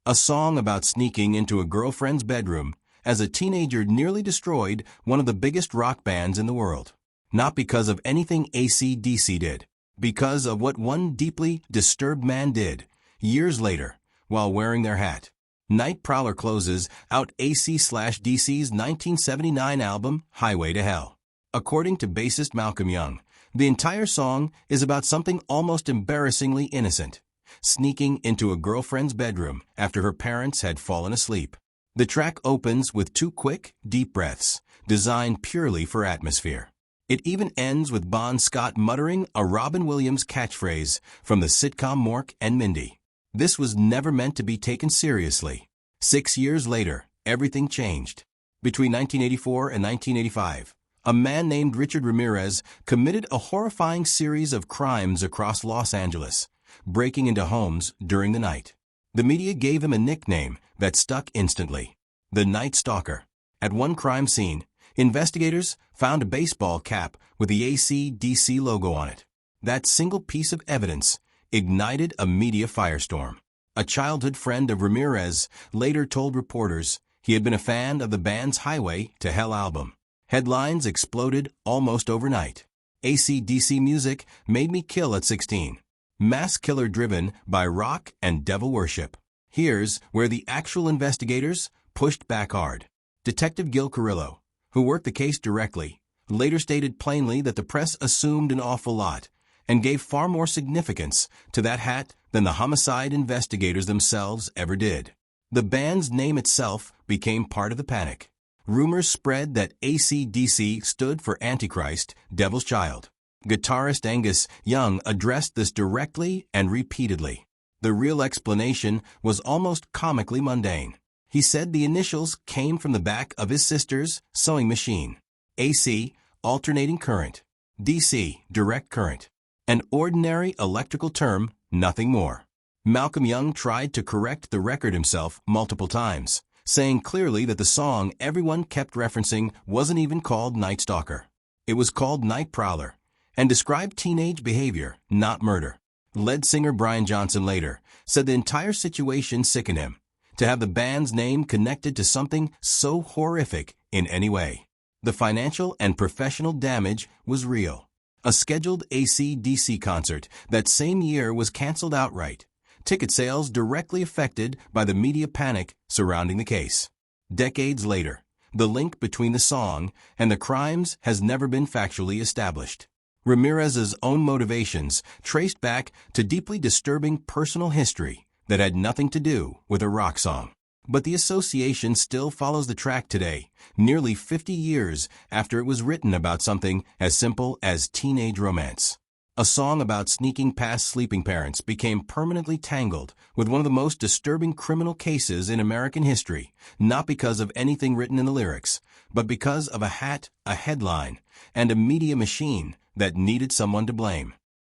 A song about sneaking into a girlfriend's bedroom as a teenager nearly destroyed one of the biggest rock bands in the world. Not because of anything AC/DC did, because of what one deeply disturbed man did years later while wearing their hat. Night Prowler closes out AC/DC's 1979 album Highway to Hell. According to bassist Malcolm Young, the entire song is about something almost embarrassingly innocent: sneaking into a girlfriend's bedroom after her parents had fallen asleep. The track opens with 2 quick, deep breaths, designed purely for atmosphere. It even ends with Bon Scott muttering a Robin Williams catchphrase from the sitcom Mork and Mindy. This was never meant to be taken seriously. 6 years later, everything changed. Between 1984 and 1985, a man named Richard Ramirez committed a horrifying series of crimes across Los Angeles, breaking into homes during the night. The media gave him a nickname that stuck instantly: the Night Stalker. At one crime scene, investigators found a baseball cap with the AC/DC logo on it. That single piece of evidence ignited a media firestorm. A childhood friend of Ramirez later told reporters he had been a fan of the band's Highway to Hell album. Headlines exploded almost overnight. AC/DC music made me kill at 16. Mass killer driven by rock and devil worship. Here's where the actual investigators pushed back hard. Detective Gil Carrillo, who worked the case directly, later stated plainly that the press assumed an awful lot and gave far more significance to that hat than the homicide investigators themselves ever did. The band's name itself became part of the panic. Rumors spread that AC/DC stood for Antichrist, Devil's Child. Guitarist Angus Young addressed this directly and repeatedly. The real explanation was almost comically mundane. He said the initials came from the back of his sister's sewing machine. AC, alternating current. DC, direct current. An ordinary electrical term, nothing more. Malcolm Young tried to correct the record himself multiple times, saying clearly that the song everyone kept referencing wasn't even called Night Stalker. It was called Night Prowler, and described teenage behavior, not murder. Lead singer Brian Johnson later said the entire situation sickened him, to have the band's name connected to something so horrific in any way. The financial and professional damage was real. A scheduled AC/DC concert that same year was canceled outright. Ticket sales directly affected by the media panic surrounding the case. Decades later, the link between the song and the crimes has never been factually established. Ramirez's own motivations traced back to deeply disturbing personal history that had nothing to do with a rock song. But the association still follows the track today, nearly 50 years after it was written about something as simple as teenage romance. A song about sneaking past sleeping parents became permanently tangled with one of the most disturbing criminal cases in American history, not because of anything written in the lyrics, but because of a hat, a headline, and a media machine that needed someone to blame.